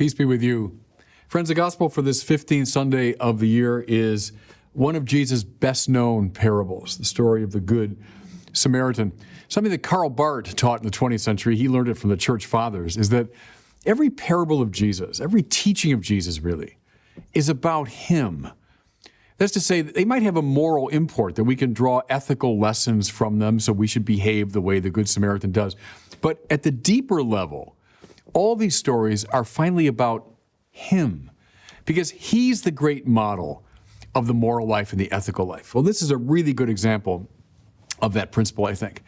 Peace be with you. Friends, the gospel for this 15th Sunday of the year is one of Jesus' best-known parables, the story of the Good Samaritan. Something that Karl Barth taught in the 20th century, he learned it from the church fathers, is that every parable of Jesus, every teaching of Jesus really, is about him. That's to say that they might have a moral import, that we can draw ethical lessons from them, so we should behave the way the Good Samaritan does. But at the deeper level, all these stories are finally about him, because he's the great model of the moral life and the ethical life. Well, this is a really good example of that principle, I think.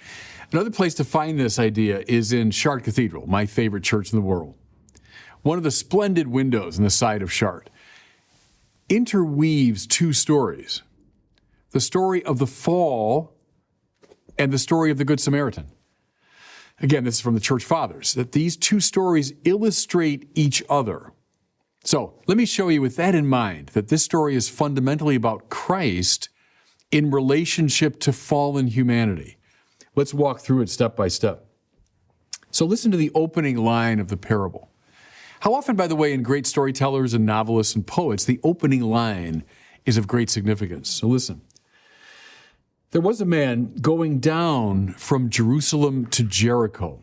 Another place to find this idea is in Chartres Cathedral, my favorite church in the world. One of the splendid windows in the side of Chartres interweaves two stories, the story of the fall and the story of the Good Samaritan. Again, this is from the church fathers, that these two stories illustrate each other. So let me show you with that in mind, that this story is fundamentally about Christ in relationship to fallen humanity. Let's walk through it step by step. So listen to the opening line of the parable. How often, by the way, in great storytellers and novelists and poets, the opening line is of great significance. So listen. There was a man going down from Jerusalem to Jericho.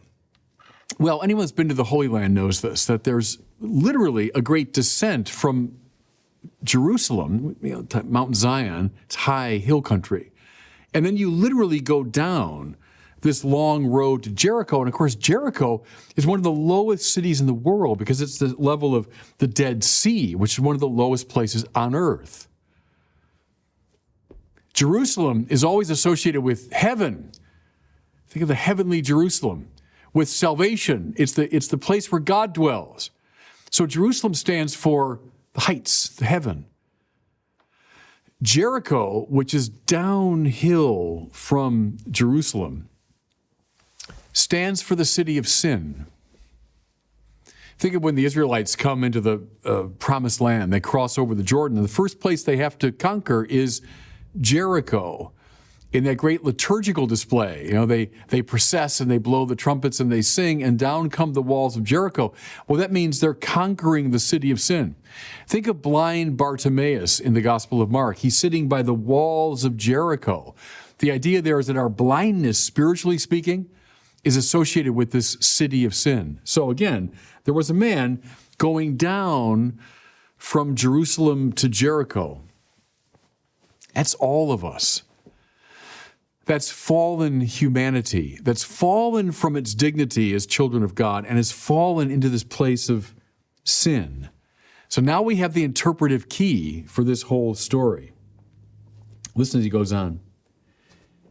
Well, anyone that's been to the Holy Land knows this, that there's literally a great descent from Jerusalem, to Mount Zion. It's high hill country. And then you literally go down this long road to Jericho. And of course, Jericho is one of the lowest cities in the world because it's the level of the Dead Sea, which is one of the lowest places on earth. Jerusalem is always associated with heaven. Think of the heavenly Jerusalem. With salvation, it's the place where God dwells. So Jerusalem stands for the heights, the heaven. Jericho, which is downhill from Jerusalem, stands for the city of sin. Think of when the Israelites come into the promised land. They cross over the Jordan, and the first place they have to conquer is Jericho. In that great liturgical display, they process and they blow the trumpets and they sing, and down come the walls of Jericho. Well, that means they're conquering the city of sin. Think of blind Bartimaeus in the Gospel of Mark. He's sitting by the walls of Jericho. The idea there is that our blindness, spiritually speaking, is associated with this city of sin. So again, there was a man going down from Jerusalem to Jericho. That's all of us. That's fallen humanity, that's fallen from its dignity as children of God and has fallen into this place of sin. So now we have the interpretive key for this whole story. Listen as he goes on.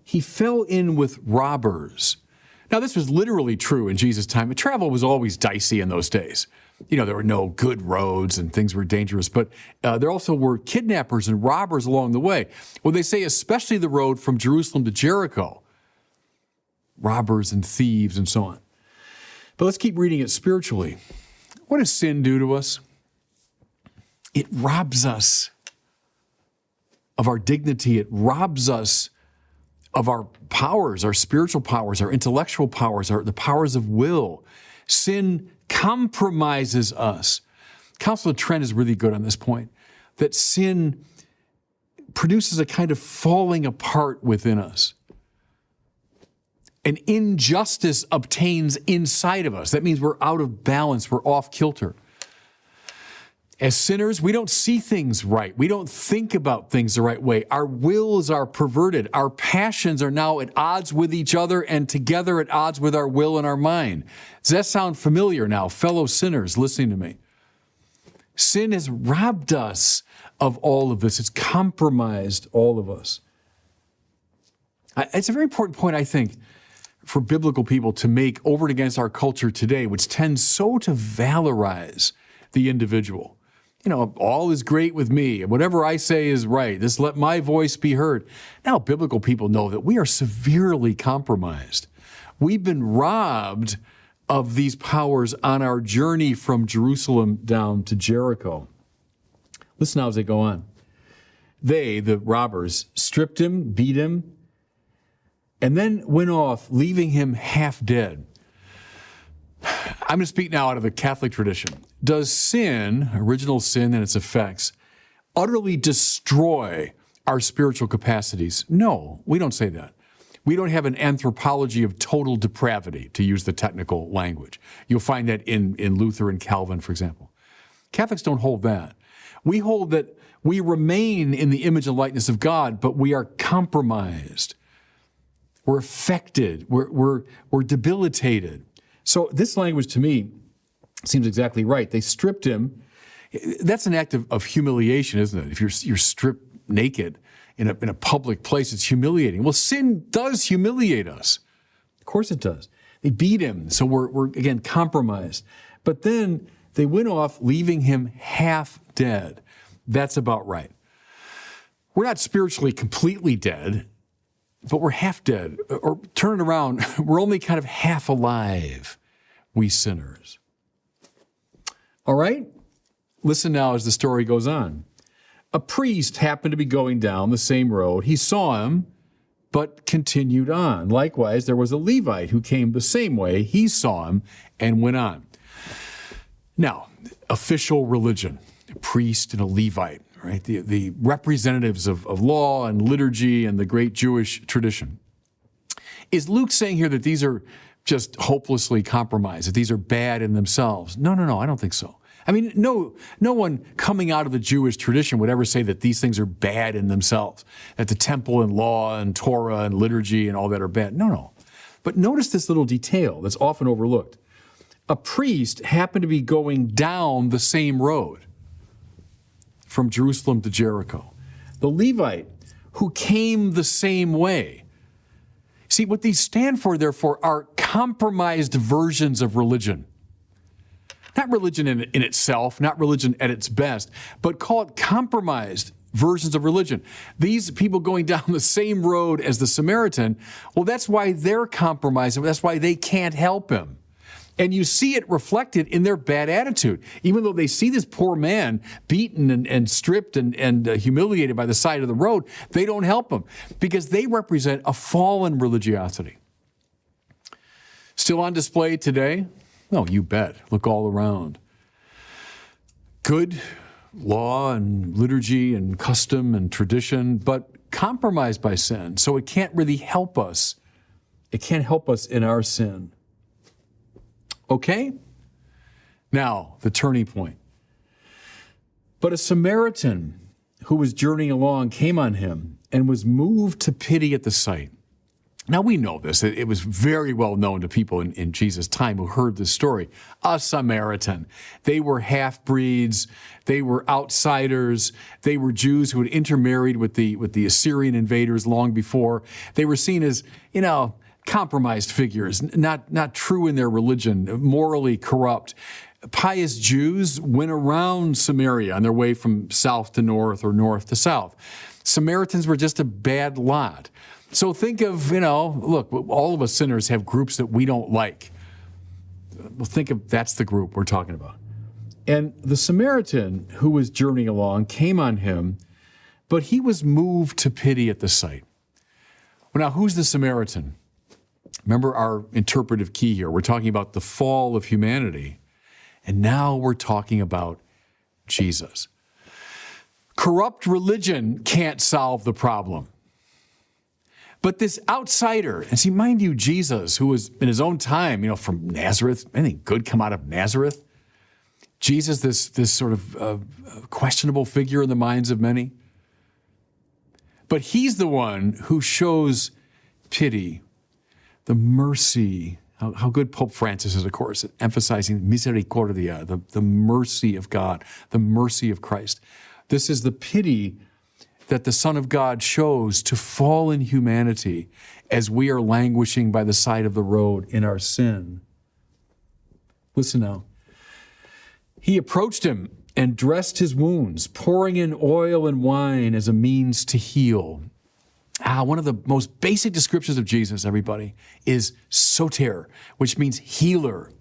He fell in with robbers. Now, this was literally true in Jesus' time. Travel was always dicey in those days. There were no good roads and things were dangerous, but there also were kidnappers and robbers along the way. Well, they say especially the road from Jerusalem to Jericho, robbers and thieves and so on. But let's keep reading it spiritually. What does sin do to us? It robs us of our dignity. It robs us of our powers, our spiritual powers, our intellectual powers, the powers of will. Sin compromises us. Counselor Trent is really good on this point, that sin produces a kind of falling apart within us. An injustice obtains inside of us. That means we're out of balance, we're off kilter. As sinners, we don't see things right. We don't think about things the right way. Our wills are perverted. Our passions are now at odds with each other and together at odds with our will and our mind. Does that sound familiar now, fellow sinners listening to me? Sin has robbed us of all of this. It's compromised all of us. It's a very important point, I think, for biblical people to make over and against our culture today, which tends so to valorize the individual. All is great with me, and whatever I say is right. Just let my voice be heard. Now, biblical people know that we are severely compromised. We've been robbed of these powers on our journey from Jerusalem down to Jericho. Listen now as they go on. They, the robbers, stripped him, beat him, and then went off, leaving him half dead. I'm going to speak now out of the Catholic tradition. Does sin, original sin and its effects, utterly destroy our spiritual capacities? No, we don't say that. We don't have an anthropology of total depravity, to use the technical language. You'll find that in Luther and Calvin, for example. Catholics don't hold that. We hold that we remain in the image and likeness of God, but we are compromised. We're affected. We're debilitated. So this language to me seems exactly right. They stripped him. That's an act of humiliation, isn't it? If you're stripped naked in a public place, it's humiliating. Well, sin does humiliate us. Of course it does. They beat him, so we're again compromised. But then they went off, leaving him half dead. That's about right. We're not spiritually completely dead, but we're half dead. Or turn it around, we're only kind of half alive, we sinners. All right? Listen now as the story goes on. A priest happened to be going down the same road. He saw him, but continued on. Likewise, there was a Levite who came the same way. He saw him and went on. Now, official religion, a priest and a Levite, right? The representatives of law and liturgy and the great Jewish tradition. Is Luke saying here that these are just hopelessly compromised, that these are bad in themselves? No, I don't think so. I mean, no one coming out of the Jewish tradition would ever say that these things are bad in themselves, that the temple and law and Torah and liturgy and all that are bad. No. But notice this little detail that's often overlooked. A priest happened to be going down the same road from Jerusalem to Jericho. The Levite, who came the same way. See, what these stand for, therefore, are compromised versions of religion. Not religion in itself, not religion at its best, but call it compromised versions of religion. These people going down the same road as the Samaritan, well, that's why they're compromised, and that's why they can't help him. And you see it reflected in their bad attitude. Even though they see this poor man beaten and stripped and humiliated by the side of the road, they don't help him because they represent a fallen religiosity. Still on display today? No, you bet. Look all around. Good law and liturgy and custom and tradition, but compromised by sin. So it can't really help us. It can't help us in our sin. Okay? Now, the turning point. But a Samaritan who was journeying along came on him and was moved to pity at the sight. Now, we know this. It was very well known to people in Jesus' time who heard this story. A Samaritan. They were half-breeds. They were outsiders. They were Jews who had intermarried with the Assyrian invaders long before. They were seen as, compromised figures, not true in their religion, morally corrupt. Pious Jews went around Samaria on their way from south to north or north to south. Samaritans were just a bad lot. So think of, look, all of us sinners have groups that we don't like. Well, think of that's the group we're talking about. And the Samaritan who was journeying along came on him, but he was moved to pity at the sight. Well, now, who's the Samaritan? Remember our interpretive key here. We're talking about the fall of humanity, and now we're talking about Jesus. Corrupt religion can't solve the problem. But this outsider, and see, mind you, Jesus, who was in his own time, from Nazareth, anything good come out of Nazareth? Jesus, this sort of questionable figure in the minds of many. But he's the one who shows pity, the mercy. How good Pope Francis is, of course, emphasizing misericordia, the mercy of God, the mercy of Christ. This is the pity that the Son of God shows to fallen humanity as we are languishing by the side of the road in our sin. Listen now. He approached him and dressed his wounds, pouring in oil and wine as a means to heal. One of the most basic descriptions of Jesus, everybody, is soter, which means healer.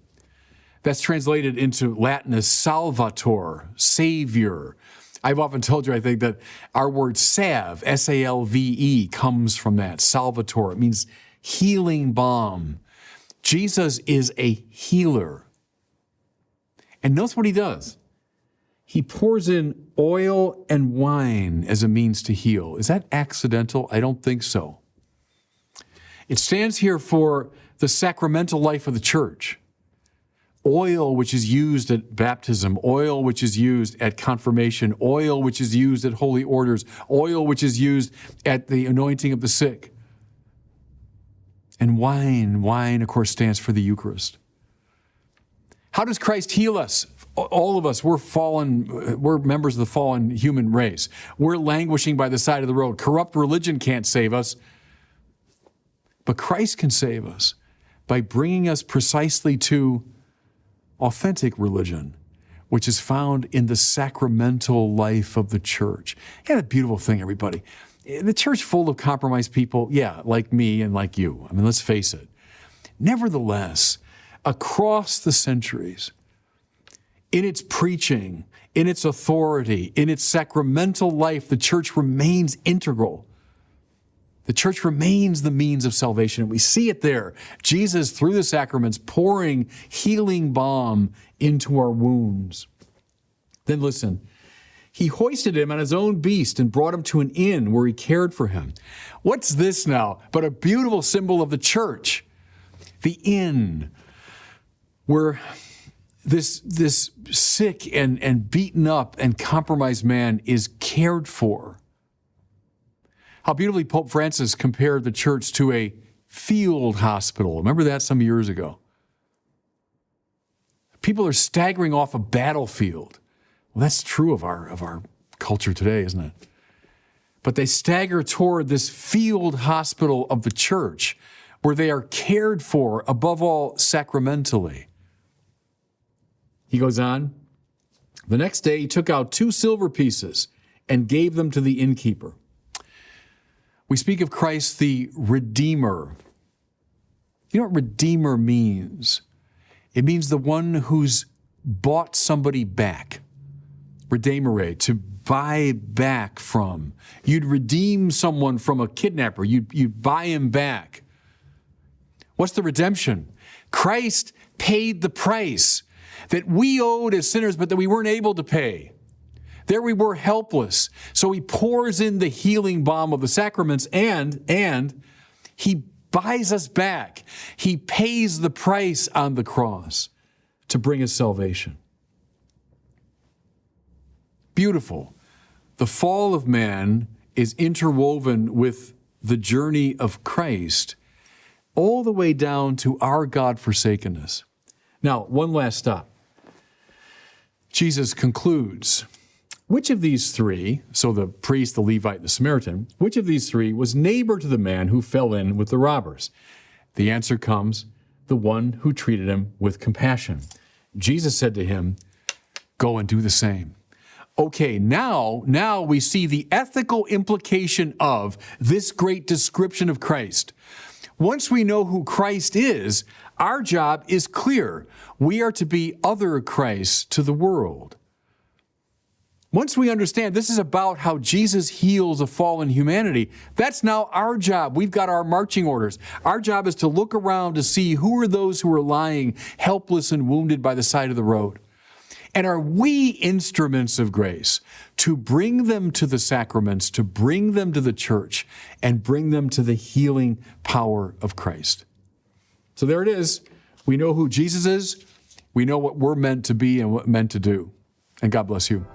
That's translated into Latin as salvator, savior. I've often told you, I think, that our word salve, S-A-L-V-E, comes from that, salvator. It means healing balm. Jesus is a healer. And notice what he does. He pours in oil and wine as a means to heal. Is that accidental? I don't think so. It stands here for the sacramental life of the church. Oil, which is used at baptism, oil, which is used at confirmation, oil, which is used at holy orders, oil, which is used at the anointing of the sick. And wine, of course, stands for the Eucharist. How does Christ heal us? All of us, we're members of the fallen human race. We're languishing by the side of the road. Corrupt religion can't save us, but Christ can save us by bringing us precisely to authentic religion, which is found in the sacramental life of the church. Isn't that a beautiful thing, everybody? The church full of compromised people, yeah, like me and like you. I mean, let's face it. Nevertheless, across the centuries, in its preaching, in its authority, in its sacramental life, the church remains integral. The church remains the means of salvation. And we see it there. Jesus, through the sacraments, pouring healing balm into our wounds. Then listen, he hoisted him on his own beast and brought him to an inn where he cared for him. What's this now but a beautiful symbol of the church? The inn, where this sick and beaten up and compromised man is cared for. How beautifully Pope Francis compared the church to a field hospital. Remember that some years ago? People are staggering off a battlefield. Well, that's true of our culture today, isn't it? But they stagger toward this field hospital of the church where they are cared for, above all, sacramentally. He goes on, the next day he took out 2 silver pieces and gave them to the innkeeper. We speak of Christ the Redeemer. You know what Redeemer means? It means the one who's bought somebody back. Redemere, to buy back from. You'd redeem someone from a kidnapper. You'd buy him back. What's the redemption? Christ paid the price that we owed as sinners, but that we weren't able to pay. There we were helpless. So he pours in the healing balm of the sacraments and he buys us back. He pays the price on the cross to bring us salvation. Beautiful. The fall of man is interwoven with the journey of Christ all the way down to our God-forsakenness. Now, one last stop. Jesus concludes, which of these 3, so the priest, the Levite, and the Samaritan, which of these 3 was neighbor to the man who fell in with the robbers? The answer comes, the one who treated him with compassion. Jesus said to him, go and do the same. Okay, now we see the ethical implication of this great description of Christ. Once we know who Christ is, our job is clear. We are to be other Christs to the world. Once we understand this is about how Jesus heals a fallen humanity, that's now our job. We've got our marching orders. Our job is to look around to see who are those who are lying helpless and wounded by the side of the road. And are we instruments of grace to bring them to the sacraments, to bring them to the church, and bring them to the healing power of Christ? So there it is. We know who Jesus is. We know what we're meant to be and what we're meant to do. And God bless you.